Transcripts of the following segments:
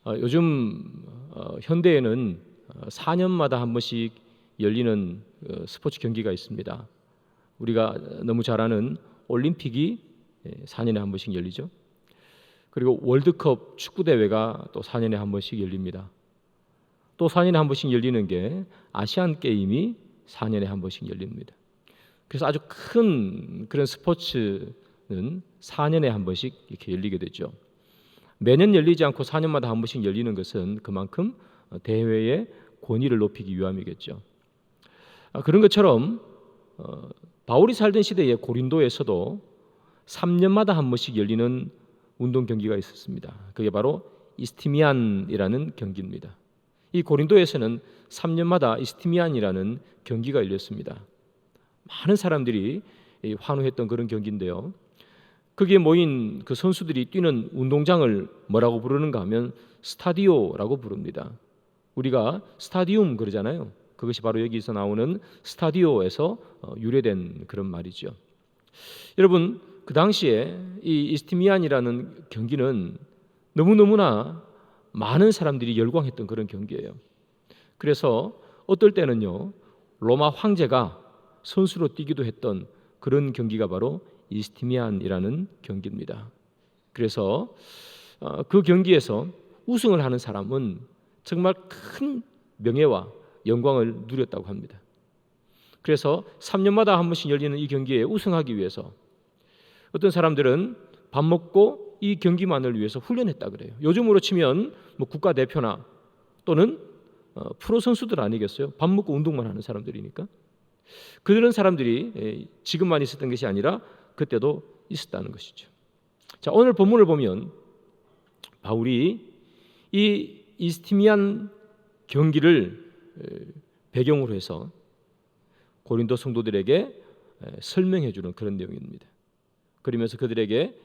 요즘 현대에는 4년마다 한 번씩 열리는 스포츠 경기가 있습니다. 우리가 너무 잘 아는 올림픽이 4년에 한 번씩 열리죠. 그리고 월드컵 축구 대회가 또 4년에 한 번씩 열립니다. 또 4년에 한 번씩 열리는 게 아시안 게임이 4년에 한 번씩 열립니다. 그래서 아주 큰 그런 스포츠는 4년에 한 번씩 이렇게 열리게 되죠. 매년 열리지 않고 4년마다 한 번씩 열리는 것은 그만큼 대회의 권위를 높이기 위함이겠죠. 그런 것처럼 바울이 살던 시대의 고린도에서도 3년마다 한 번씩 열리는 운동 경기가 있었습니다. 그게 바로 이스티미안이라는 경기입니다. 이 고린도에서는 3년마다 이스티미안이라는 경기가 열렸습니다. 많은 사람들이 환호했던 그런 경기인데요. 거기에 모인 그 선수들이 뛰는 운동장을 뭐라고 부르는가 하면 스타디오라고 부릅니다. 우리가 스타디움 그러잖아요. 그것이 바로 여기서 나오는 스타디오에서 유래된 그런 말이죠. 여러분, 그 당시에 이 이스티미안이라는 경기는 너무너무나 많은 사람들이 열광했던 그런 경기예요. 그래서 어떨 때는요, 로마 황제가 선수로 뛰기도 했던 그런 경기가 바로 이스티미안이라는 경기입니다. 그래서 그 경기에서 우승을 하는 사람은 정말 큰 명예와 영광을 누렸다고 합니다. 그래서 3년마다 한 번씩 열리는 이 경기에 우승하기 위해서 어떤 사람들은 밥 먹고 이 경기만을 위해서 훈련했다 그래요. 요즘으로 치면 뭐 국가대표나 또는 프로 선수들 아니겠어요? 밥 먹고 운동만 하는 사람들이니까. 그런 사람들이 지금만 있었던 것이 아니라 그때도 있었다는 것이죠. 자, 오늘 본문을 보면 바울이 이 이스티미안 경기를 배경으로 해서 고린도 성도들에게 설명해 주는 그런 내용입니다. 그러면서 그들에게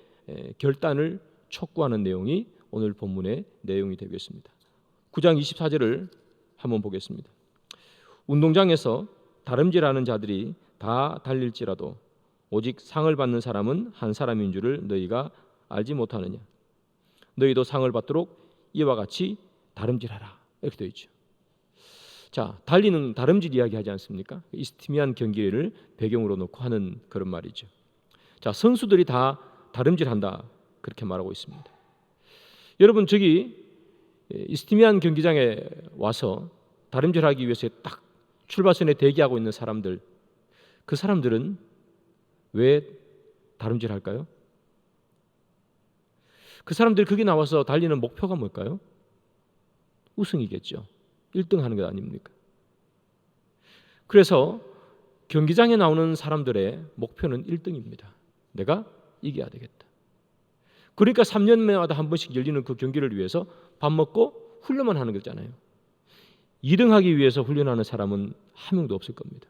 결단을 촉구하는 내용이 오늘 본문의 내용이 되겠습니다. 9장 24절을 한번 보겠습니다. 운동장에서 다름질하는 자들이 다 달릴지라도 오직 상을 받는 사람은 한 사람인 줄을 너희가 알지 못하느냐. 너희도 상을 받도록 이와 같이 다름질하라. 이렇게 되어 있죠. 자, 달리는 다름질 이야기하지 않습니까? 이스티미안 경기를 배경으로 놓고 하는 그런 말이죠. 자, 선수들이 다 다름질한다 그렇게 말하고 있습니다. 여러분, 저기 이스티미안 경기장에 와서 다름질하기 위해서 딱 출발선에 대기하고 있는 사람들, 그 사람들은 왜 다름질할까요? 그 사람들이 거기 나와서 달리는 목표가 뭘까요? 우승이겠죠. 1등 하는 것 아닙니까? 그래서 경기장에 나오는 사람들의 목표는 1등입니다. 내가 이겨야 되겠다. 그러니까 3년마다 한 번씩 열리는 그 경기를 위해서 밥 먹고 훈련만 하는 거잖아요. 2등 하기 위해서 훈련하는 사람은 한 명도 없을 겁니다.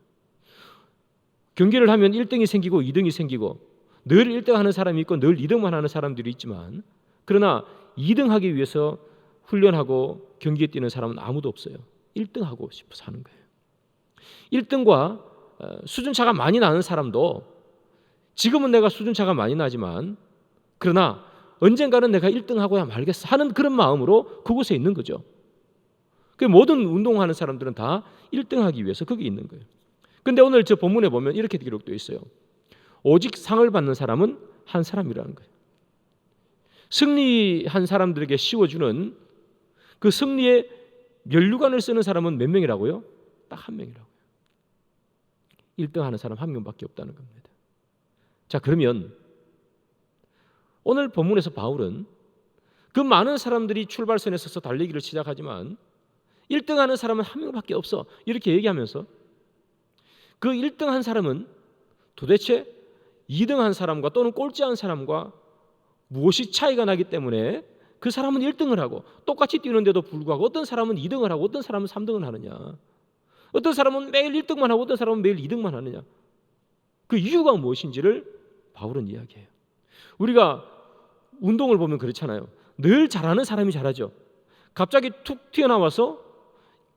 경기를 하면 1등이 생기고 2등이 생기고 늘 1등 하는 사람이 있고 늘 2등만 하는 사람들이 있지만, 그러나 2등 하기 위해서 훈련하고 경기에 뛰는 사람은 아무도 없어요. 1등 하고 싶어서 하는 거예요. 1등과 수준차가 많이 나는 사람도 지금은 내가 수준차가 많이 나지만 그러나 언젠가는 내가 1등 하고야 말겠어 하는 그런 마음으로 그곳에 있는 거죠. 모든 운동하는 사람들은 다 1등 하기 위해서 거기 있는 거예요. 그런데 오늘 저 본문에 보면 이렇게 기록되어 있어요. 오직 상을 받는 사람은 한 사람이라는 거예요. 승리한 사람들에게 씌워주는 그 승리의 면류관을 쓰는 사람은 몇 명이라고요? 딱 한 명이라고요. 1등 하는 사람 한 명밖에 없다는 겁니다. 자, 그러면 오늘 본문에서 바울은 그 많은 사람들이 출발선에 서서 달리기를 시작하지만 1등 하는 사람은 한 명밖에 없어 이렇게 얘기하면서 그 1등 한 사람은 도대체 2등 한 사람과 또는 꼴찌한 사람과 무엇이 차이가 나기 때문에 그 사람은 1등을 하고 똑같이 뛰는데도 불구하고 어떤 사람은 2등을 하고 어떤 사람은 3등을 하느냐, 어떤 사람은 매일 1등만 하고 어떤 사람은 매일 2등만 하느냐, 그 이유가 무엇인지를 바울은 이야기해요. 우리가 운동을 보면 그렇잖아요. 늘 잘하는 사람이 잘하죠. 갑자기 툭 튀어나와서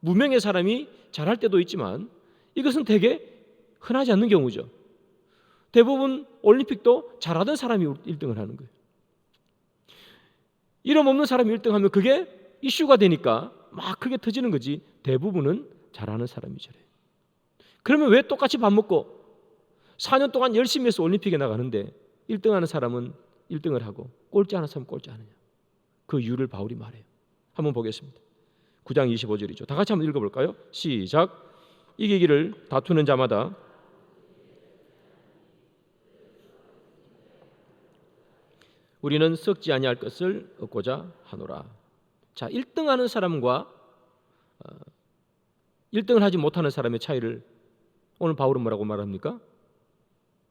무명의 사람이 잘할 때도 있지만 이것은 되게 흔하지 않는 경우죠. 대부분 올림픽도 잘하던 사람이 1등을 하는 거예요. 이름 없는 사람이 1등하면 그게 이슈가 되니까 막 크게 터지는 거지 대부분은 잘하는 사람이 저래요. 그러면 왜 똑같이 밥 먹고 4년 동안 열심히 해서 올림픽에 나가는데 1등하는 사람은 1등을 하고 꼴찌하는 사람은 꼴찌하느냐? 그 이유를 바울이 말해요. 한번 보겠습니다. 9장 25절이죠. 다 같이 한번 읽어볼까요? 시작. 이기기를 다투는 자마다 우리는 썩지 아니할 것을 얻고자 하노라. 자, 1등하는 사람과 1등을 하지 못하는 사람의 차이를 오늘 바울은 뭐라고 말합니까?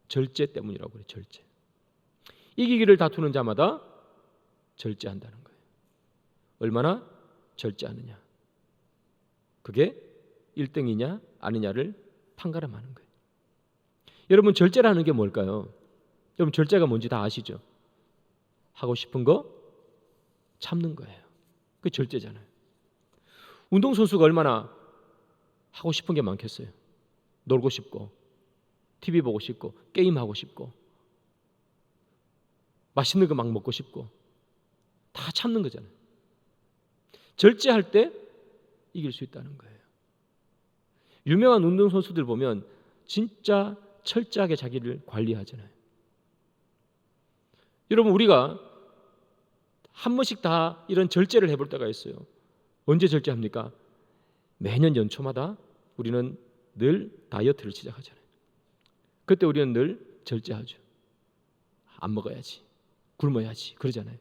절제 때문이라고 그래요. 절제. 이기기를 다투는 자마다 절제한다는 거예요. 얼마나 절제하느냐. 그게 1등이냐 아니냐를 판가름하는 거예요. 여러분, 절제라는 게 뭘까요? 여러분, 절제가 뭔지 다 아시죠? 하고 싶은 거 참는 거예요. 그게 절제잖아요. 운동선수가 얼마나 하고 싶은 게 많겠어요. 놀고 싶고 TV 보고 싶고 게임하고 싶고 맛있는 거 막 먹고 싶고 다 참는 거잖아요. 절제할 때 이길 수 있다는 거예요. 유명한 운동선수들 보면 진짜 철저하게 자기를 관리하잖아요. 여러분, 우리가 한 번씩 다 이런 절제를 해볼 때가 있어요. 언제 절제합니까? 매년 연초마다 우리는 늘 다이어트를 시작하잖아요. 그때 우리는 늘 절제하죠. 안 먹어야지, 굶어야지 그러잖아요.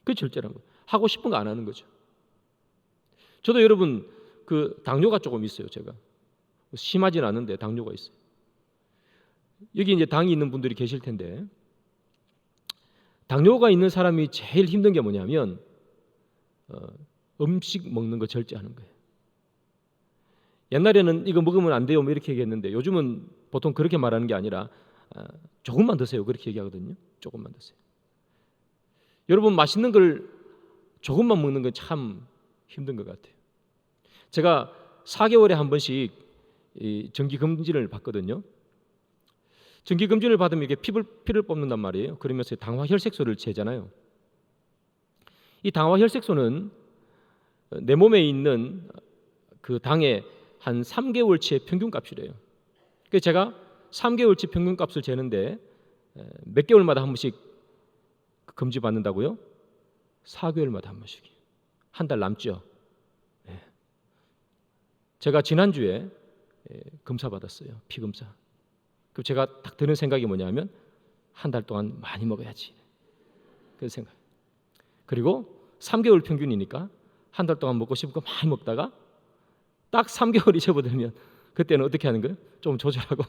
그게 절제라는 거예요. 하고 싶은 거 안 하는 거죠. 저도 여러분 그 당뇨가 조금 있어요. 제가 심하진 않은데 당뇨가 있어요. 여기 이제 당이 있는 분들이 계실 텐데 당뇨가 있는 사람이 제일 힘든 게 뭐냐면 음식 먹는 거 절제하는 거예요. 옛날에는 이거 먹으면 안 돼요 뭐 이렇게 얘기했는데 요즘은 보통 그렇게 말하는 게 아니라 조금만 드세요 그렇게 얘기하거든요. 조금만 드세요. 여러분, 맛있는 걸 조금만 먹는 건 참 힘든 것 같아요. 제가 4개월에 한 번씩 정기검진을 받거든요. 정기검진을 받으면 이게 피를 뽑는단 말이에요. 그러면서 당화혈색소를 재잖아요. 이 당화혈색소는 내 몸에 있는 그 당의 한 3개월치의 평균값이래요. 그래서 제가 3개월치 평균값을 재는데 몇 개월마다 한 번씩 검진 받는다고요? 4개월마다 한 번씩. 한 달 남죠. 제가 지난주에 검사 받았어요. 피 검사. 그럼 제가 딱 드는 생각이 뭐냐면 한 달 동안 많이 먹어야지. 그 생각. 그리고 3개월 평균이니까 한 달 동안 먹고 싶은 거 많이 먹다가 딱 3개월이 접어들면 그때는 어떻게 하는 거예요? 좀 조절하고.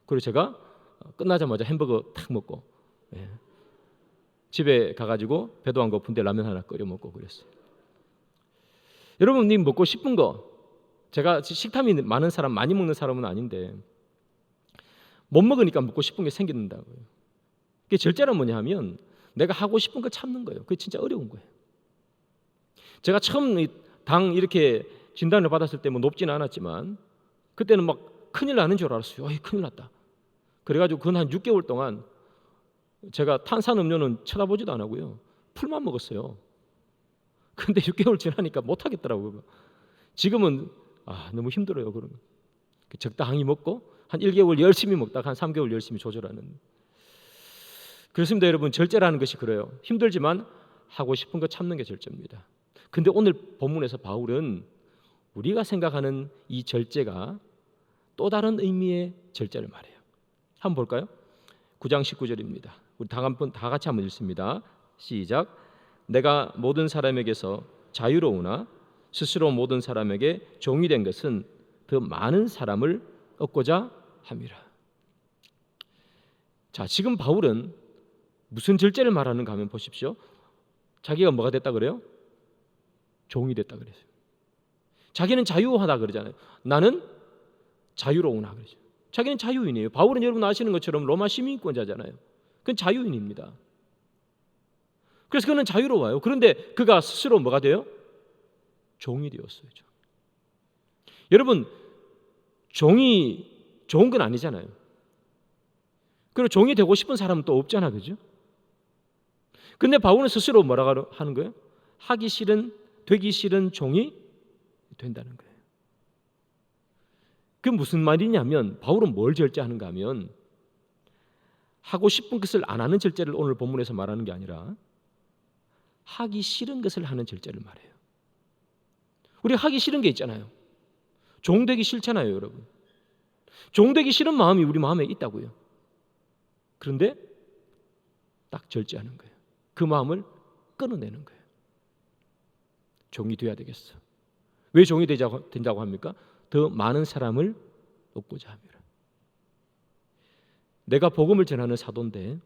그리고 제가 끝나자마자 햄버거 탁 먹고 집에 가가지고 배도 안 고픈데 라면 하나 끓여 먹고 그랬어요. 여러분, 님 먹고 싶은 거, 제가 식탐이 많은 사람, 많이 먹는 사람은 아닌데 못 먹으니까 먹고 싶은 게 생긴다고요. 그게 절제란 뭐냐 하면 내가 하고 싶은 거 참는 거예요. 그게 진짜 어려운 거예요. 제가 처음 당 이렇게 진단을 받았을 때 뭐 높지는 않았지만 그때는 막 큰일 나는 줄 알았어요. 큰일 났다. 그래가지고 그건 한 6개월 동안 제가 탄산음료는 쳐다보지도 안 하고요. 풀만 먹었어요. 근데 6개월 지나니까 못 하겠더라고요. 지금은 너무 힘들어요. 그런 거. 적당히 먹고 한 1개월 열심히 먹다가 한 3개월 열심히 조절하는. 그렇습니다, 여러분. 절제라는 것이 그래요. 힘들지만 하고 싶은 거 참는 게 절제입니다. 근데 오늘 본문에서 바울은 우리가 생각하는 이 절제가 또 다른 의미의 절제를 말해요. 한번 볼까요? 9장 19절입니다. 우리 다 같이 한번 읽습니다. 시작. 내가 모든 사람에게서 자유로우나 스스로 모든 사람에게 종이 된 것은 더 많은 사람을 얻고자 함이라. 자, 지금 바울은 무슨 절제를 말하는가 하면 보십시오. 자기가 뭐가 됐다 그래요? 종이 됐다 그래요. 자기는 자유하다 그러잖아요. 나는 자유로우나 그러죠. 자기는 자유인이에요. 바울은 여러분 아시는 것처럼 로마 시민권자잖아요. 그건 자유인입니다. 그래서 그는 자유로워요. 그런데 그가 스스로 뭐가 돼요? 종이 되었어요. 여러분, 종이 좋은 건 아니잖아요. 그리고 종이 되고 싶은 사람은 또 없잖아, 그죠? 근데 바울은 스스로 뭐라고 하는 거예요? 되기 싫은 종이 된다는 거예요. 그 무슨 말이냐면 바울은 뭘 절제하는가 하면 하고 싶은 것을 안 하는 절제를 오늘 본문에서 말하는 게 아니라 하기 싫은 것을 하는 절제를 말해요. 우리 하기 싫은 게 있잖아요. 종되기 싫잖아요, 여러분. 종되기 싫은 마음이 우리 마음에 있다고요. 그런데 딱 절제하는 거예요. 그 마음을 끊어내는 거예요. 종이 되어야 되겠어. 왜 종이 된다고 합니까? 더 많은 사람을 얻고자 합니다. 내가 복음을 전하는 사도인데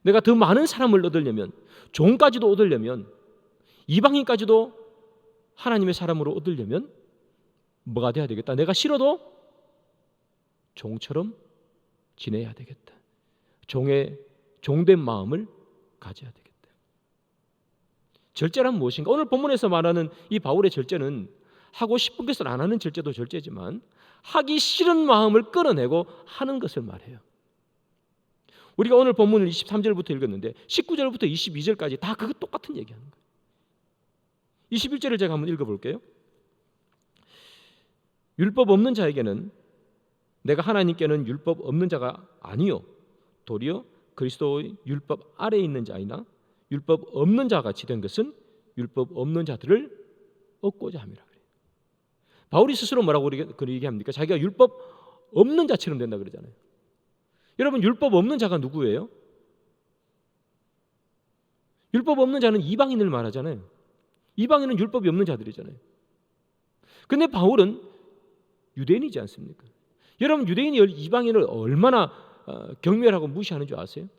내가 더 많은 사람을 얻으려면, 종까지도 얻으려면, 이방인까지도 하나님의 사람으로 얻으려면 뭐가 돼야 되겠다? 내가 싫어도 종처럼 지내야 되겠다. 종된 마음을 가져야 되겠다. 절제란 무엇인가? 오늘 본문에서 말하는 이 바울의 절제는 하고 싶은 것을 안 하는 절제도 절제지만 하기 싫은 마음을 끌어내고 하는 것을 말해요. 우리가 오늘 본문을 23절부터 읽었는데 19절부터 22절까지 다 그거 똑같은 얘기하는 거예요. 21절을 제가 한번 읽어볼게요. 율법 없는 자에게는 내가 하나님께는 율법 없는 자가 아니요 도리어 그리스도의 율법 아래에 있는 자이나 율법 없는 자 같이 된 것은 율법 없는 자들을 얻고자 함이라. 바울이 스스로 뭐라고 얘기합니까? 자기가 율법 없는 자처럼 된다 그러잖아요. 여러분, 율법 없는 자가 누구예요? 율법 없는 자는 이방인을 말하잖아요. 이방인은 율법이 없는 자들이잖아요. 근데 바울은 유대인이지 않습니까? 여러분, 유대인이 이방인을 얼마나 경멸하고 무시하는 줄 아세요?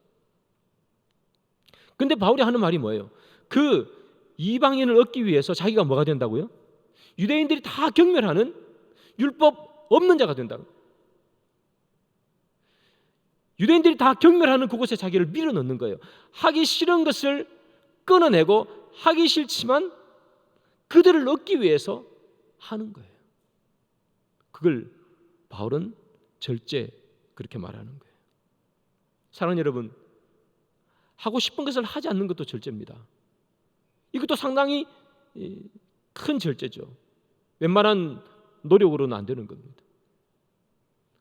근데 바울이 하는 말이 뭐예요? 그 이방인을 얻기 위해서 자기가 뭐가 된다고요? 유대인들이 다 경멸하는 율법 없는 자가 된다고. 유대인들이 다 경멸하는 그곳에 자기를 밀어넣는 거예요. 하기 싫은 것을 끊어내고 하기 싫지만 그들을 얻기 위해서 하는 거예요. 그걸 바울은 절제 그렇게 말하는 거예요. 사랑하는 여러분, 하고 싶은 것을 하지 않는 것도 절제입니다. 이것도 상당히 큰 절제죠. 웬만한 노력으로는 안 되는 겁니다.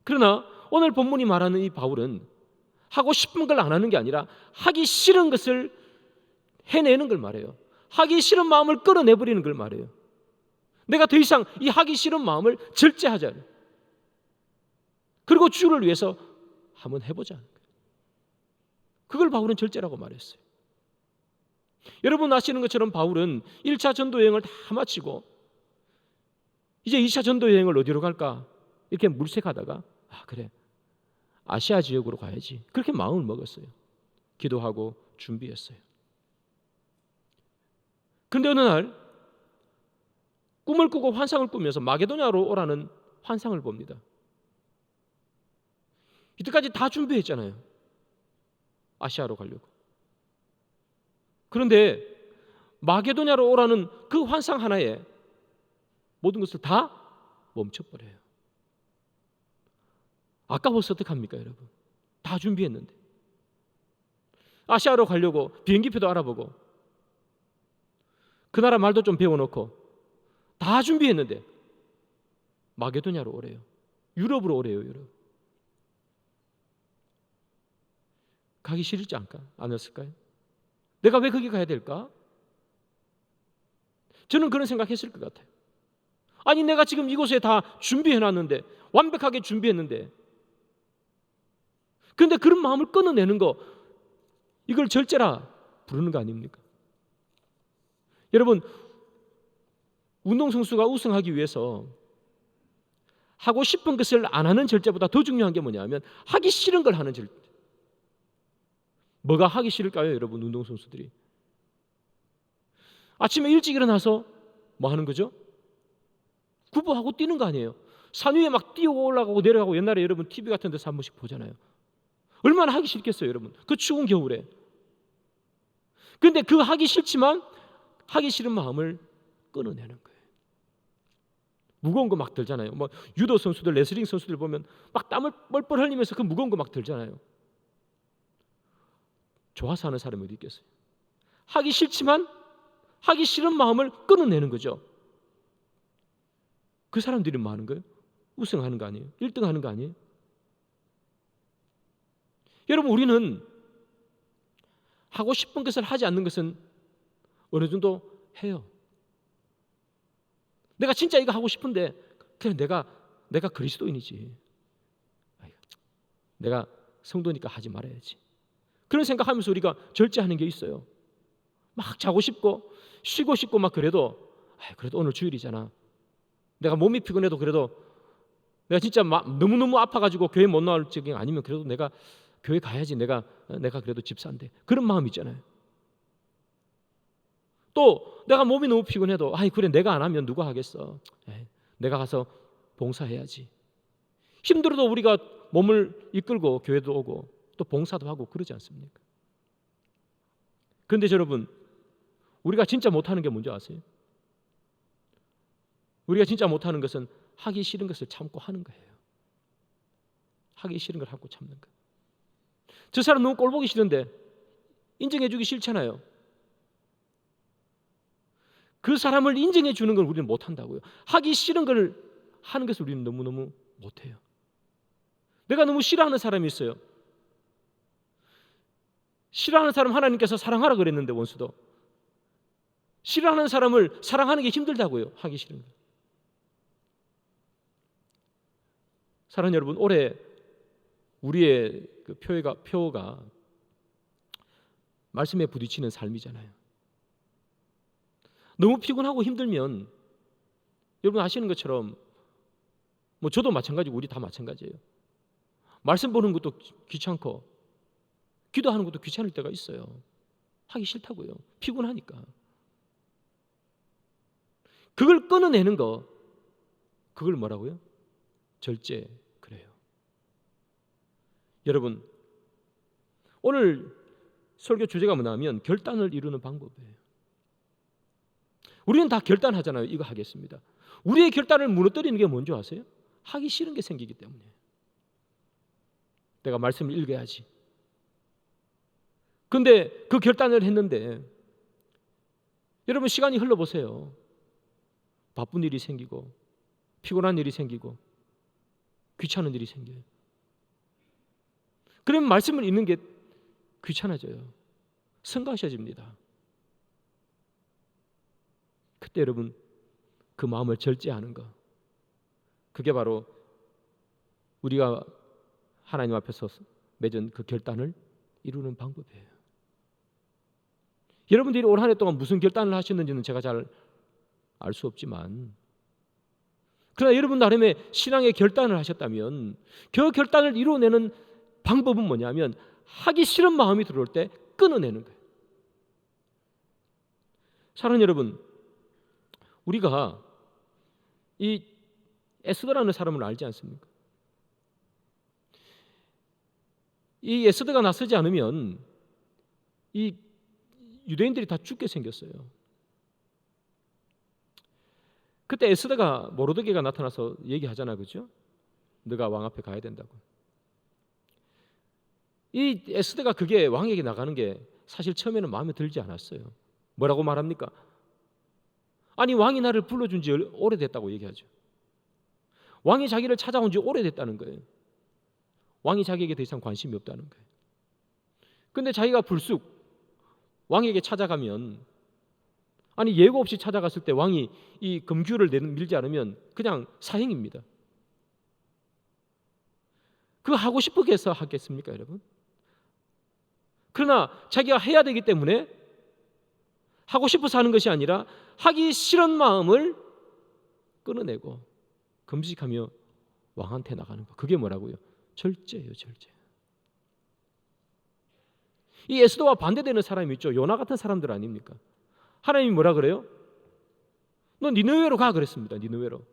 그러나 오늘 본문이 말하는 이 바울은 하고 싶은 걸 안 하는 게 아니라 하기 싫은 것을 해내는 걸 말해요. 하기 싫은 마음을 끌어내버리는 걸 말해요. 내가 더 이상 이 하기 싫은 마음을 절제하자. 그리고 주를 위해서 한번 해보자. 그걸 바울은 절제라고 말했어요. 여러분 아시는 것처럼 바울은 1차 전도 여행을 다 마치고 이제 2차 전도 여행을 어디로 갈까? 이렇게 물색하다가 그래, 아시아 지역으로 가야지. 그렇게 마음을 먹었어요. 기도하고 준비했어요. 근데 어느 날 꿈을 꾸고 환상을 꾸면서 마게도냐로 오라는 환상을 봅니다. 이때까지 다 준비했잖아요. 아시아로 가려고. 그런데 마게도냐로 오라는 그 환상 하나에 모든 것을 다 멈춰버려요. 아까워서 어떡합니까, 여러분? 다 준비했는데. 아시아로 가려고 비행기표도 알아보고 그 나라 말도 좀 배워놓고 다 준비했는데 마게도냐로 오래요. 유럽으로 오래요, 유럽. 가기 싫지 않았을까요? 내가 왜 거기 가야 될까? 저는 그런 생각했을 것 같아요. 아니, 내가 지금 이곳에 다 준비해놨는데, 완벽하게 준비했는데, 그런데 그런 마음을 끊어내는 거, 이걸 절제라 부르는 거 아닙니까? 여러분, 운동선수가 우승하기 위해서 하고 싶은 것을 안 하는 절제보다 더 중요한 게 뭐냐면 하기 싫은 걸 하는 절제. 뭐가 하기 싫을까요, 여러분? 운동선수들이 아침에 일찍 일어나서 뭐 하는 거죠? 구보하고 뛰는 거 아니에요? 산 위에 막 뛰고 올라가고 내려가고, 옛날에 여러분 TV 같은 데서 한 번씩 보잖아요. 얼마나 하기 싫겠어요, 여러분? 그 추운 겨울에. 근데 그 하기 싫지만 하기 싫은 마음을 끊어내는 거예요. 무거운 거 막 들잖아요. 뭐 유도 선수들, 레슬링 선수들 보면 막 땀을 뻘뻘 흘리면서 그 무거운 거 막 들잖아요. 좋아서 하는 사람이 어디 있겠어요? 하기 싫지만 하기 싫은 마음을 끊어내는 거죠. 그 사람들이 뭐 하는 거예요? 우승하는 거 아니에요? 1등 하는 거 아니에요? 여러분, 우리는 하고 싶은 것을 하지 않는 것은 어느 정도 해요. 내가 진짜 이거 하고 싶은데 그냥 내가 그리스도인이지, 내가 성도니까 하지 말아야지, 그런 생각하면서 우리가 절제하는 게 있어요. 막 자고 싶고 쉬고 싶고 막 그래도 오늘 주일이잖아, 내가 몸이 피곤해도 그래도 내가 진짜 너무너무 아파가지고 교회 못 나올 적이 아니면 그래도 내가 교회 가야지, 내가 그래도 집사인데, 그런 마음 있잖아요. 또 내가 몸이 너무 피곤해도 그래, 내가 안 하면 누가 하겠어, 내가 가서 봉사해야지. 힘들어도 우리가 몸을 이끌고 교회도 오고 또 봉사도 하고 그러지 않습니까? 그런데 여러분, 우리가 진짜 못하는 게 뭔지 아세요? 우리가 진짜 못하는 것은 하기 싫은 것을 참고 하는 거예요. 하기 싫은 걸 하고 참는 거. 저 사람 너무 꼴보기 싫은데 인정해 주기 싫잖아요. 그 사람을 인정해 주는 걸 우리는 못한다고요. 하기 싫은 걸 하는 것을 우리는 너무너무 못해요. 내가 너무 싫어하는 사람이 있어요. 싫어하는 사람 하나님께서 사랑하라 그랬는데, 원수도 싫어하는 사람을 사랑하는 게 힘들다고요. 하기 싫은 거. 사랑하는 여러분, 올해 우리의 그 표가 말씀에 부딪히는 삶이잖아요. 너무 피곤하고 힘들면 여러분 아시는 것처럼, 뭐 저도 마찬가지고 우리 다 마찬가지예요. 말씀 보는 것도 귀찮고 기도하는 것도 귀찮을 때가 있어요. 하기 싫다고요. 피곤하니까. 그걸 끊어내는 거, 그걸 뭐라고요? 절제, 그래요. 여러분, 오늘 설교 주제가 뭐냐면 결단을 이루는 방법이에요. 우리는 다 결단하잖아요. 이거 하겠습니다. 우리의 결단을 무너뜨리는 게 뭔지 아세요? 하기 싫은 게 생기기 때문에. 내가 말씀을 읽어야지. 근데 그 결단을 했는데 여러분, 시간이 흘러보세요. 바쁜 일이 생기고 피곤한 일이 생기고 귀찮은 일이 생겨요. 그러면 말씀을 읽는 게 귀찮아져요. 성가셔집니다. 그때 여러분, 그 마음을 절제하는 거, 그게 바로 우리가 하나님 앞에서 맺은 그 결단을 이루는 방법이에요. 여러분들이 올 한 해 동안 무슨 결단을 하셨는지는 제가 잘 알 수 없지만, 그러나 여러분 나름의 신앙의 결단을 하셨다면 그 결단을 이루어내는 방법은 뭐냐면 하기 싫은 마음이 들어올 때 끊어내는 거예요. 사랑하는 여러분, 우리가 이 에스더라는 사람을 알지 않습니까? 이 에스더가 나서지 않으면 이 유대인들이 다 죽게 생겼어요. 그때 에스더가 모르드게가 나타나서 얘기하잖아, 그죠? 너가 왕 앞에 가야 된다고. 이 에스더가 그게 왕에게 나가는 게 사실 처음에는 마음에 들지 않았어요. 뭐라고 말합니까? 아니, 왕이 나를 불러준 지 오래됐다고 얘기하죠. 왕이 자기를 찾아온 지 오래됐다는 거예요. 왕이 자기에게 더 이상 관심이 없다는 거예요. 근데 자기가 불쑥 왕에게 찾아가면, 아니 예고 없이 찾아갔을 때 왕이 이 금규를 밀지 않으면 그냥 사형입니다. 그거 하고 싶게 해서 하겠습니까, 여러분? 그러나 자기가 해야 되기 때문에 하고 싶어서 하는 것이 아니라 하기 싫은 마음을 끊어내고 금식하며 왕한테 나가는 거, 그게 뭐라고요? 절제예요, 절제. 이 에스더와 반대되는 사람이 있죠. 요나 같은 사람들 아닙니까? 하나님이 뭐라 그래요? 너 니느웨로 가 그랬습니다. 니느웨로.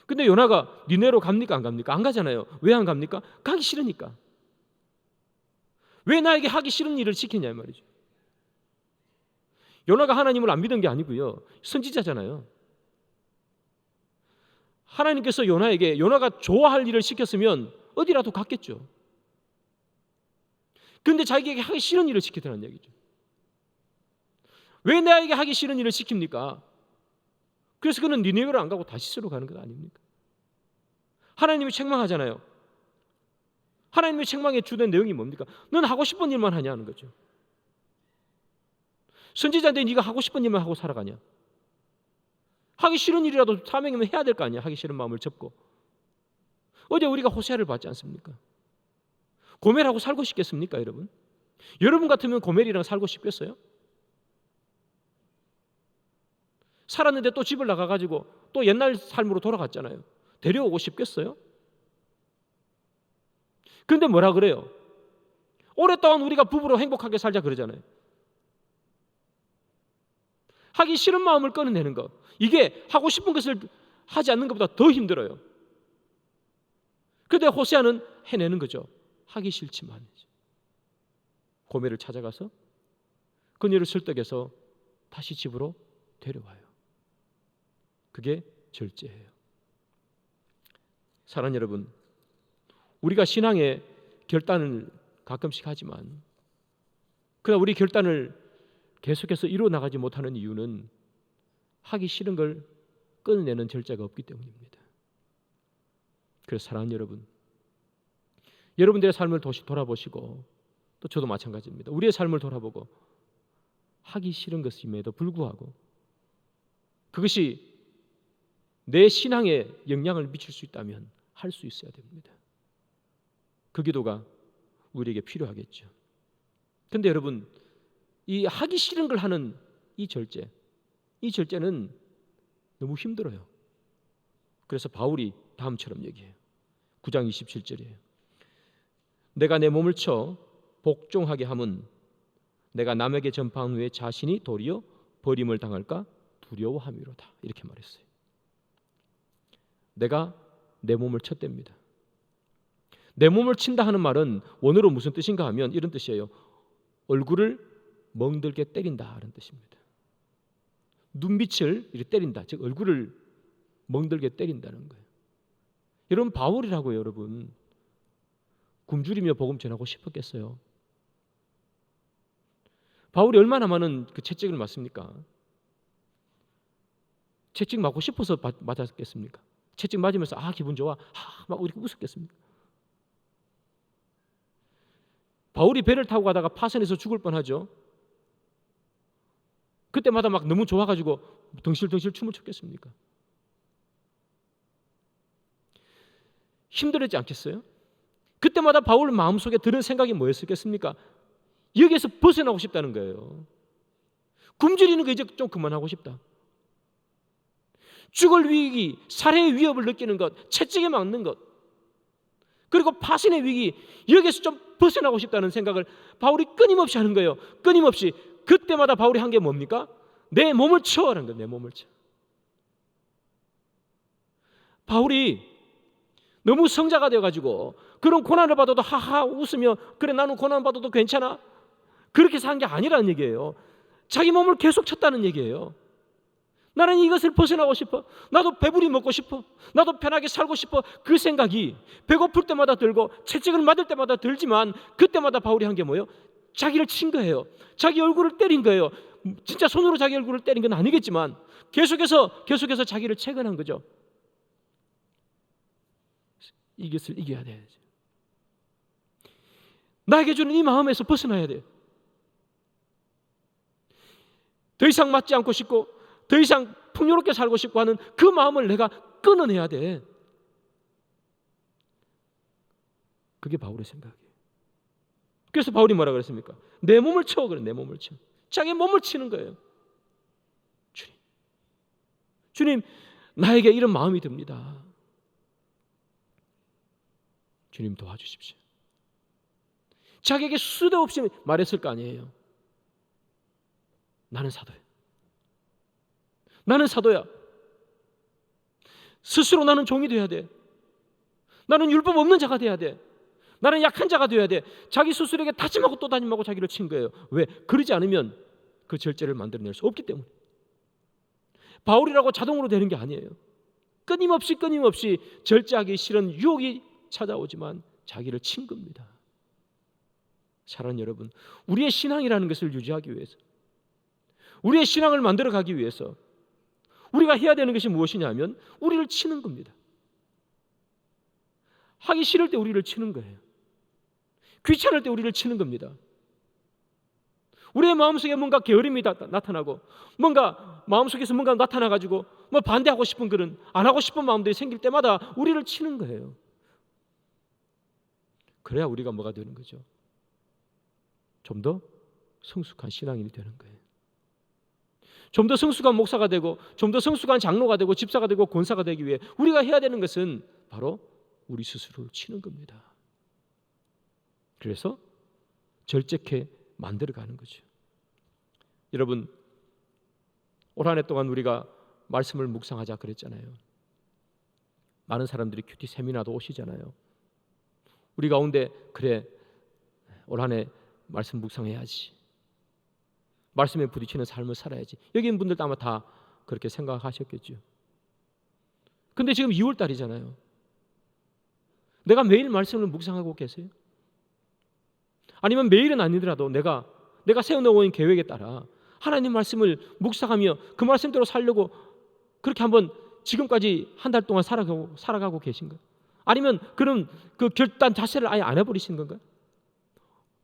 근데 요나가 니느웨로 갑니까, 안 갑니까? 안 가잖아요. 왜 안 갑니까? 가기 싫으니까. 왜 나에게 하기 싫은 일을 시키냐 이 말이죠. 요나가 하나님을 안 믿은 게 아니고요, 선지자잖아요. 하나님께서 요나에게 요나가 좋아할 일을 시켰으면 어디라도 갔겠죠. 그런데 자기에게 하기 싫은 일을 시키더라는 얘기죠. 왜 나에게 하기 싫은 일을 시킵니까? 그래서 그는 니네웨로 안 가고 다시스로 가는 것 아닙니까? 하나님이 책망하잖아요. 하나님의 책망의 주된 내용이 뭡니까? 넌 하고 싶은 일만 하냐는 거죠. 선지자인데 네가 하고 싶은 일만 하고 살아가냐? 하기 싫은 일이라도 사명이면 해야 될 거 아니야. 하기 싫은 마음을 접고. 어제 우리가 호세아를 봤지 않습니까? 고멜하고 살고 싶겠습니까, 여러분? 여러분 같으면 고멜이랑 살고 싶겠어요? 살았는데 또 집을 나가가지고 또 옛날 삶으로 돌아갔잖아요. 데려오고 싶겠어요? 그런데 뭐라 그래요? 오랫동안 우리가 부부로 행복하게 살자 그러잖아요. 하기 싫은 마음을 끊어내는 것, 이게 하고 싶은 것을 하지 않는 것보다 더 힘들어요. 그런데 호세아는 해내는 거죠. 하기 싫지만 고멜을 찾아가서 그녀를 설득해서 다시 집으로 데려와요. 그게 절제예요. 사랑하는 여러분, 우리가 신앙의 결단을 가끔씩 하지만 그러나 우리 결단을 계속해서 이루어 나가지 못하는 이유는 하기 싫은 걸 끊어내는 절제가 없기 때문입니다. 그래서 사랑하는 여러분, 여러분들의 삶을 돌아보시고 또 저도 마찬가지입니다. 우리의 삶을 돌아보고 하기 싫은 것임에도 불구하고 그것이 내 신앙에 영향을 미칠 수 있다면 할 수 있어야 됩니다. 그 기도가 우리에게 필요하겠죠. 그런데 여러분, 이 하기 싫은 걸 하는 이 절제는 너무 힘들어요. 그래서 바울이 다음처럼 얘기해요. 9장 27절이에요. 내가 내 몸을 쳐 복종하게 함은 내가 남에게 전파한 후에 자신이 도리어 버림을 당할까 두려워함이로다. 이렇게 말했어요. 내가 내 몸을 쳤답니다. 내 몸을 친다 하는 말은 원어로 무슨 뜻인가 하면 이런 뜻이에요. 얼굴을 멍들게 때린다 하는 뜻입니다. 눈빛을 이렇게 때린다. 즉 얼굴을 멍들게 때린다는 거예요. 여러분, 바울이라고요. 여러분, 굶주리며 복음 전하고 싶었겠어요? 바울이 얼마나 많은 그 채찍을 맞습니까? 채찍 맞고 싶어서 맞았겠습니까? 채찍 맞으면서 기분 좋아 막 이렇게 웃었겠습니까? 바울이 배를 타고 가다가 파선에서 죽을 뻔하죠. 그때마다 막 너무 좋아가지고 덩실덩실 춤을 췄겠습니까? 힘들었지 않겠어요? 그때마다 바울 마음속에 드는 생각이 뭐였겠습니까? 여기에서 벗어나고 싶다는 거예요. 굶주리는 거 이제 좀 그만하고 싶다. 죽을 위기, 살해의 위협을 느끼는 것, 채찍에 맞는 것, 그리고 파선의 위기, 여기에서 좀 벗어나고 싶다는 생각을 바울이 끊임없이 하는 거예요. 끊임없이. 그때마다 바울이 한 게 뭡니까? 내 몸을 쳐라는 거예요. 내 몸을 쳐. 바울이 너무 성자가 되어가지고 그런 고난을 받아도 하하 웃으며 그래 나는 고난 받아도 괜찮아 그렇게 산 게 아니라는 얘기예요. 자기 몸을 계속 쳤다는 얘기예요. 나는 이것을 벗어나고 싶어. 나도 배부리 먹고 싶어. 나도 편하게 살고 싶어. 그 생각이 배고플 때마다 들고 채찍을 맞을 때마다 들지만 그때마다 바울이 한 게 뭐예요? 자기를 친 거예요. 자기 얼굴을 때린 거예요. 진짜 손으로 자기 얼굴을 때린 건 아니겠지만 계속해서 자기를 채근한 거죠. 이것을 이겨야 돼. 나에게 주는 이 마음에서 벗어나야 돼. 더 이상 맞지 않고 싶고 더 이상 풍요롭게 살고 싶고 하는 그 마음을 내가 끊어내야 돼. 그게 바울의 생각이에요. 그래서 바울이 뭐라 그랬습니까? 내 몸을 쳐. 그래, 내 몸을 쳐. 자기 몸을 치는 거예요. 주님, 나에게 이런 마음이 듭니다. 주님 도와주십시오. 자기에게 수도 없이 말했을 거 아니에요. 나는 사도야. 나는 사도야. 스스로 나는 종이 돼야 돼. 나는 율법 없는 자가 돼야 돼. 나는 약한 자가 돼야 돼. 자기 스스로에게 다짐하고 또 다짐하고 자기를 친 거예요. 왜? 그러지 않으면 그 절제를 만들어낼 수 없기 때문에. 바울이라고 자동으로 되는 게 아니에요. 끊임없이 절제하기 싫은 유혹이 찾아오지만 자기를 친 겁니다. 사랑하는 여러분, 우리의 신앙이라는 것을 유지하기 위해서, 우리의 신앙을 만들어가기 위해서 우리가 해야 되는 것이 무엇이냐 하면 우리를 치는 겁니다. 하기 싫을 때 우리를 치는 거예요. 귀찮을 때 우리를 치는 겁니다. 우리의 마음속에 뭔가 게으름이 나타나고 뭔가 마음속에서 뭔가 나타나가지고 뭐 반대하고 싶은 그런 안 하고 싶은 마음들이 생길 때마다 우리를 치는 거예요. 그래야 우리가 뭐가 되는 거죠? 좀 더 성숙한 신앙인이 되는 거예요. 좀 더 성숙한 목사가 되고 좀 더 성숙한 장로가 되고 집사가 되고 권사가 되기 위해 우리가 해야 되는 것은 바로 우리 스스로를 치는 겁니다. 그래서 절제케 만들어가는 거죠. 여러분, 올 한 해 동안 우리가 말씀을 묵상하자 그랬잖아요. 많은 사람들이 큐티 세미나도 오시잖아요. 우리 가운데 그래, 올 한 해 말씀 묵상해야지, 말씀에 부딪히는 삶을 살아야지, 여기 있는 분들도 아마 다 그렇게 생각하셨겠죠. 근데 지금 2월 달이잖아요. 내가 매일 말씀을 묵상하고 계세요? 아니면 매일은 아니더라도 내가 세워놓은 계획에 따라 하나님 말씀을 묵상하며 그 말씀대로 살려고 그렇게 한번 지금까지 한 달 동안 살아가고 계신가요? 아니면 그런 그 결단 자세를 아예 안 해버리신 건가요?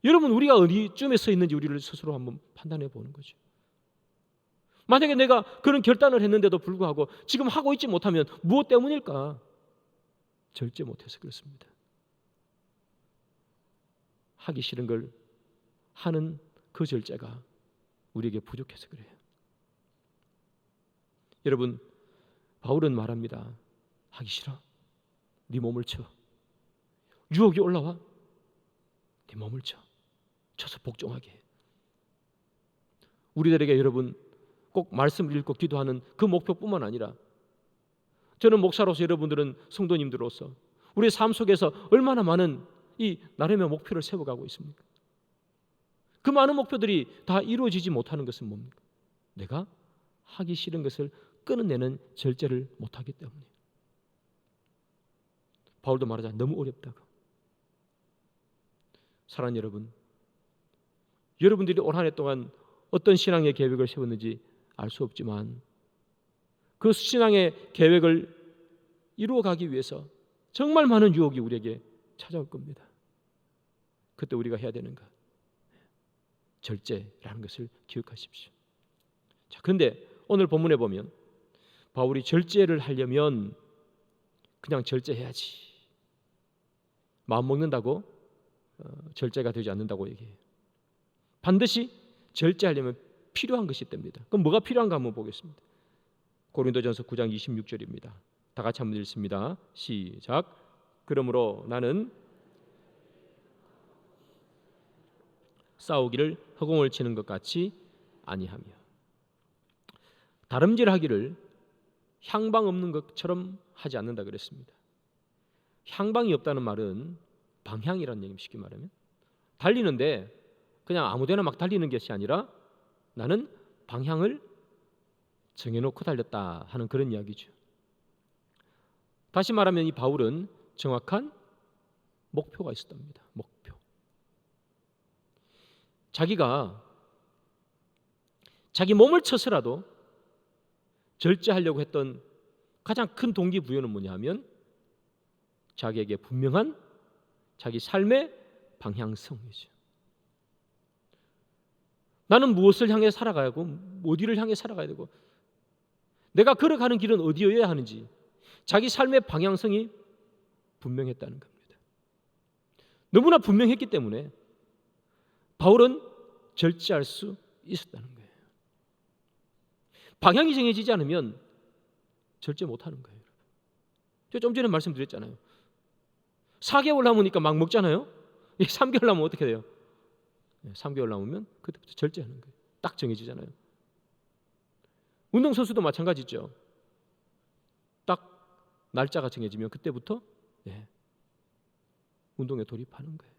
여러분, 우리가 어디쯤에 서 있는지 우리를 스스로 한번 판단해 보는 거죠. 만약에 내가 그런 결단을 했는데도 불구하고 지금 하고 있지 못하면 무엇 때문일까? 절제 못해서 그렇습니다. 하기 싫은 걸 하는 그 절제가 우리에게 부족해서 그래요. 여러분, 바울은 말합니다. 하기 싫어? 네 몸을 쳐. 유혹이 올라와? 네 몸을 쳐. 쳐서 복종하게 해. 우리들에게 여러분 꼭 말씀을 읽고 기도하는 그 목표뿐만 아니라 저는 목사로서, 여러분들은 성도님들로서 우리의 삶 속에서 얼마나 많은 이 나름의 목표를 세워가고 있습니까? 그 많은 목표들이 다 이루어지지 못하는 것은 뭡니까? 내가 하기 싫은 것을 끊어내는 절제를 못하기 때문에. 바울도 말하잖아요. 너무 어렵다고. 사랑하는 여러분, 여러분들이 올 한 해 동안 어떤 신앙의 계획을 세웠는지 알 수 없지만 그 신앙의 계획을 이루어가기 위해서 정말 많은 유혹이 우리에게 찾아올 겁니다. 그때 우리가 해야 되는 것, 절제라는 것을 기억하십시오. 자, 그런데 오늘 본문에 보면 바울이 절제를 하려면 그냥 절제해야지, 마음 먹는다고 절제가 되지 않는다고 얘기해요. 반드시 절제하려면 필요한 것이 있답니다. 그럼 뭐가 필요한가 한번 보겠습니다. 고린도전서 9장 26절입니다. 다 같이 한번 읽습니다. 시작. 그러므로 나는 싸우기를 허공을 치는 것 같이 아니하며. 다름질하기를 향방 없는 것처럼 하지 않는다 그랬습니다. 향방이 없다는 말은 방향이라는 얘기입니다. 쉽게 말하면 달리는데 그냥 아무데나 막 달리는 것이 아니라 나는 방향을 정해놓고 달렸다 하는 그런 이야기죠. 다시 말하면 이 바울은 정확한 목표가 있었답니다. 목표. 자기가 자기 몸을 쳐서라도 절제하려고 했던 가장 큰 동기부여는 뭐냐 하면 자기에게 분명한 자기 삶의 방향성이죠. 나는 무엇을 향해 살아가야 하고 어디를 향해 살아가야 되고 내가 걸어가는 길은 어디여야 하는지 자기 삶의 방향성이 분명했다는 겁니다. 너무나 분명했기 때문에 바울은 절제할 수 있었다는 거예요. 방향이 정해지지 않으면 절제 못하는 거예요. 제가 좀 전에 말씀드렸잖아요. 4개월 남으니까 막 먹잖아요. 3개월 남으면 어떻게 돼요? 3개월 남으면 그때부터 절제하는 거예요. 딱 정해지잖아요. 운동선수도 마찬가지죠. 딱 날짜가 정해지면 그때부터 운동에 돌입하는 거예요.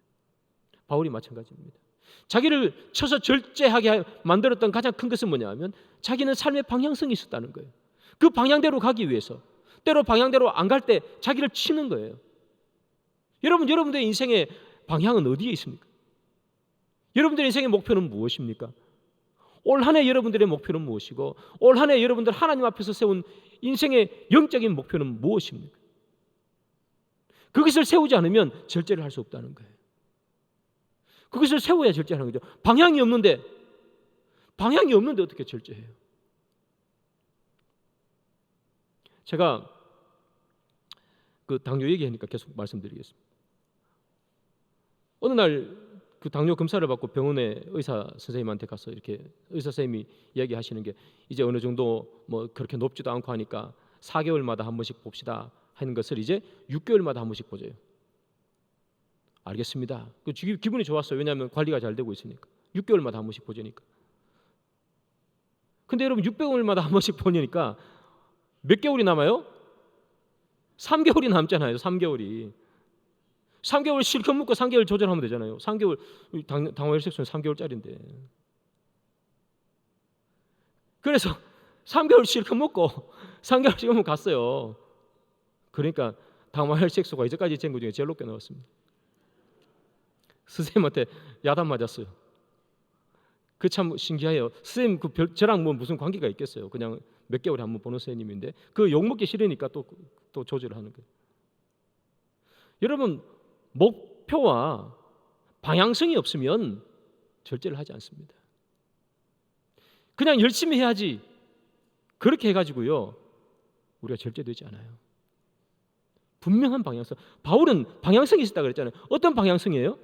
바울이 마찬가지입니다. 자기를 쳐서 절제하게 만들었던 가장 큰 것은 뭐냐 하면 자기는 삶의 방향성이 있었다는 거예요. 그 방향대로 가기 위해서 때로 방향대로 안 갈 때 자기를 치는 거예요. 여러분들의 인생의 방향은 어디에 있습니까? 여러분들의 인생의 목표는 무엇입니까? 올 한 해 여러분들의 목표는 무엇이고 올 한 해 여러분들 하나님 앞에서 세운 인생의 영적인 목표는 무엇입니까? 그것을 세우지 않으면 절제를 할 수 없다는 거예요. 그것을 세워야 절제하는 거죠. 방향이 없는데 어떻게 절제해요? 제가 그 당뇨 얘기하니까 계속 말씀드리겠습니다. 어느 날 그 당뇨 검사를 받고 병원에 의사 선생님한테 가서 이렇게 의사 선생님이 이야기하시는 게 이제 어느 정도 뭐 그렇게 높지도 않고 하니까 4개월마다 한 번씩 봅시다 하는 것을 이제 6개월마다 한 번씩 보세요. 알겠습니다. 그 기분이 좋았어요. 왜냐하면 관리가 잘 되고 있으니까. 6개월마다 한 번씩 보자니까. 근데 여러분 6개월마다 한 번씩 보니까 몇 개월이 남아요? 3개월이 남잖아요. 3개월 실컷 먹고 3개월 조절하면 되잖아요. 3개월 당화혈색소는 3개월짜리인데. 그래서 3개월 실컷 먹고 3개월 지금 갔어요. 그러니까 당화혈색소가 이제까지 잰 것 중에 제일 높게 나왔습니다. 선생님한테 야단 맞았어요. 그 참 신기해요. 선생님 저랑 뭐 무슨 관계가 있겠어요. 그냥 몇 개월에 한 번 보는 선생님인데 그 욕먹기 싫으니까 또 조절을 하는 거예요. 여러분 목표와 방향성이 없으면 절제를 하지 않습니다. 그냥 열심히 해야지 그렇게 해가지고요 우리가 절제되지 않아요. 분명한 방향성. 바울은 방향성이 있었다 그랬잖아요. 어떤 방향성이에요?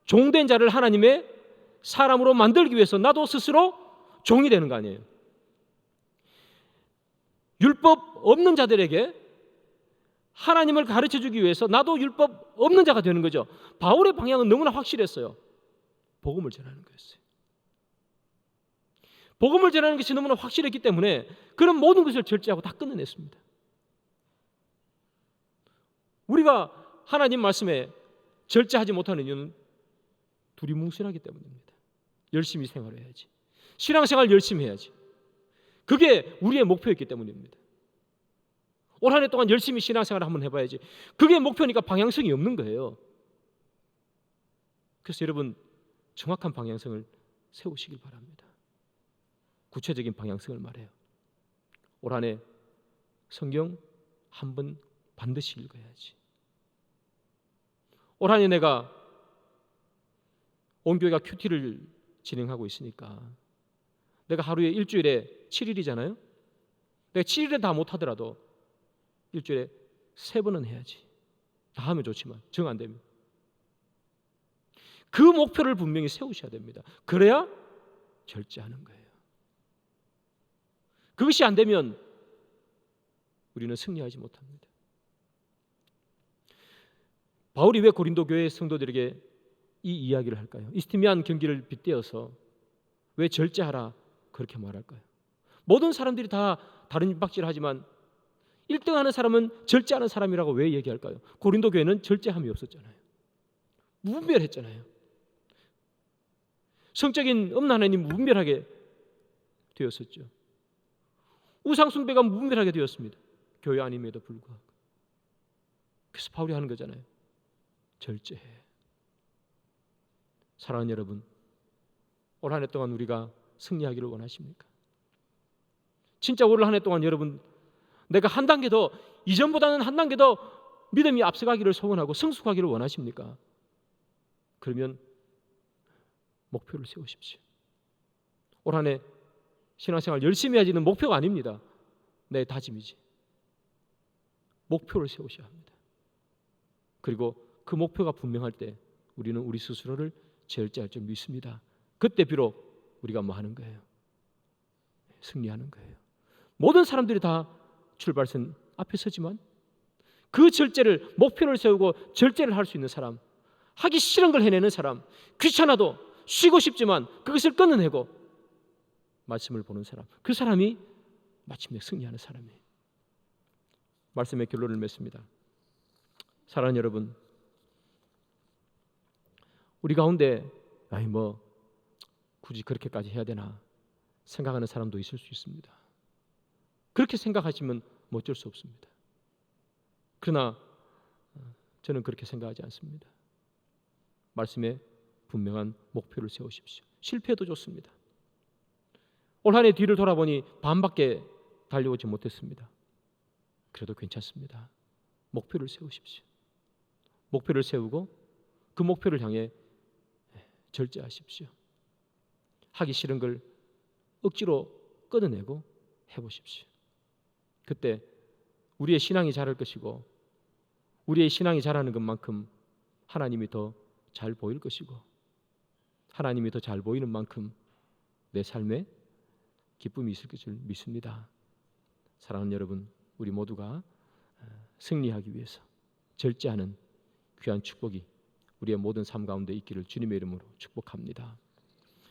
종된 자를 하나님의 사람으로 만들기 위해서 나도 스스로 종이 되는 거 아니에요. 율법 없는 자들에게 하나님을 가르쳐주기 위해서 나도 율법 없는 자가 되는 거죠. 바울의 방향은 너무나 확실했어요. 복음을 전하는 거였어요. 복음을 전하는 것이 너무나 확실했기 때문에 그런 모든 것을 절제하고 다 끊어냈습니다. 우리가 하나님 말씀에 절제하지 못하는 이유는 두리뭉실하기 때문입니다. 열심히 생활해야지. 신앙생활 열심히 해야지. 그게 우리의 목표였기 때문입니다. 올 한 해 동안 열심히 신앙생활을 한번 해봐야지. 그게 목표니까 방향성이 없는 거예요. 그래서 여러분 정확한 방향성을 세우시길 바랍니다. 구체적인 방향성을 말해요. 올 한 해 성경 한 번 반드시 읽어야지. 올 한 해 내가 온 교회가 큐티를 진행하고 있으니까 내가 하루에 일주일에 7일이잖아요. 내가 7일에 다 못하더라도 일주일에 3번은 해야지. 다 하면 좋지만 정 안 되면 그 목표를 분명히 세우셔야 됩니다. 그래야 절제하는 거예요. 그것이 안 되면 우리는 승리하지 못합니다. 바울이 왜 고린도 교회 성도들에게 이 이야기를 할까요? 이스티미안 경기를 빗대어서 왜 절제하라 그렇게 말할까요? 모든 사람들이 다 다른 입박질하지만 1등하는 사람은 절제하는 사람이라고 왜 얘기할까요? 고린도 교회는 절제함이 없었잖아요. 무분별했잖아요. 성적인 없는 하나님 무분별하게 되었었죠. 우상숭배가 무분별하게 되었습니다. 교회 아님에도 불구하고. 그래서 바울이 하는 거잖아요. 절제해. 사랑하는 여러분, 올 한 해 동안 우리가 승리하기를 원하십니까? 진짜 올 한 해 동안 여러분 내가 한 단계 더 이전보다는 한 단계 더 믿음이 앞서가기를 소원하고 성숙하기를 원하십니까? 그러면 목표를 세우십시오. 올 한 해 신앙생활 열심히 해야지는 목표가 아닙니다. 내 다짐이지. 목표를 세우셔야 합니다. 그리고 그 목표가 분명할 때 우리는 우리 스스로를 절제할 줄 믿습니다. 그때 비록 우리가 뭐 하는 거예요? 승리하는 거예요. 모든 사람들이 다 출발선 앞에 서지만 그 절제를 목표를 세우고 절제를 할 수 있는 사람, 하기 싫은 걸 해내는 사람, 귀찮아도 쉬고 싶지만 그것을 끊어내고 말씀을 보는 사람, 그 사람이 마침내 승리하는 사람이에요. 말씀의 결론을 맺습니다. 사랑하는 여러분, 우리 가운데 굳이 그렇게까지 해야 되나 생각하는 사람도 있을 수 있습니다. 그렇게 생각하시면 어쩔 수 없습니다. 그러나 저는 그렇게 생각하지 않습니다. 말씀에 분명한 목표를 세우십시오. 실패해도 좋습니다. 올 한 해 뒤를 돌아보니 반밖에 달려오지 못했습니다. 그래도 괜찮습니다. 목표를 세우십시오. 목표를 세우고 그 목표를 향해 절제하십시오. 하기 싫은 걸 억지로 끊어내고 해보십시오. 그때 우리의 신앙이 자랄 것이고 우리의 신앙이 자라는 것만큼 하나님이 더 잘 보일 것이고 하나님이 더 잘 보이는 만큼 내 삶에 기쁨이 있을 것을 믿습니다. 사랑하는 여러분, 우리 모두가 승리하기 위해서 절제하는 귀한 축복이 우리의 모든 삶 가운데 있기를 주님의 이름으로 축복합니다.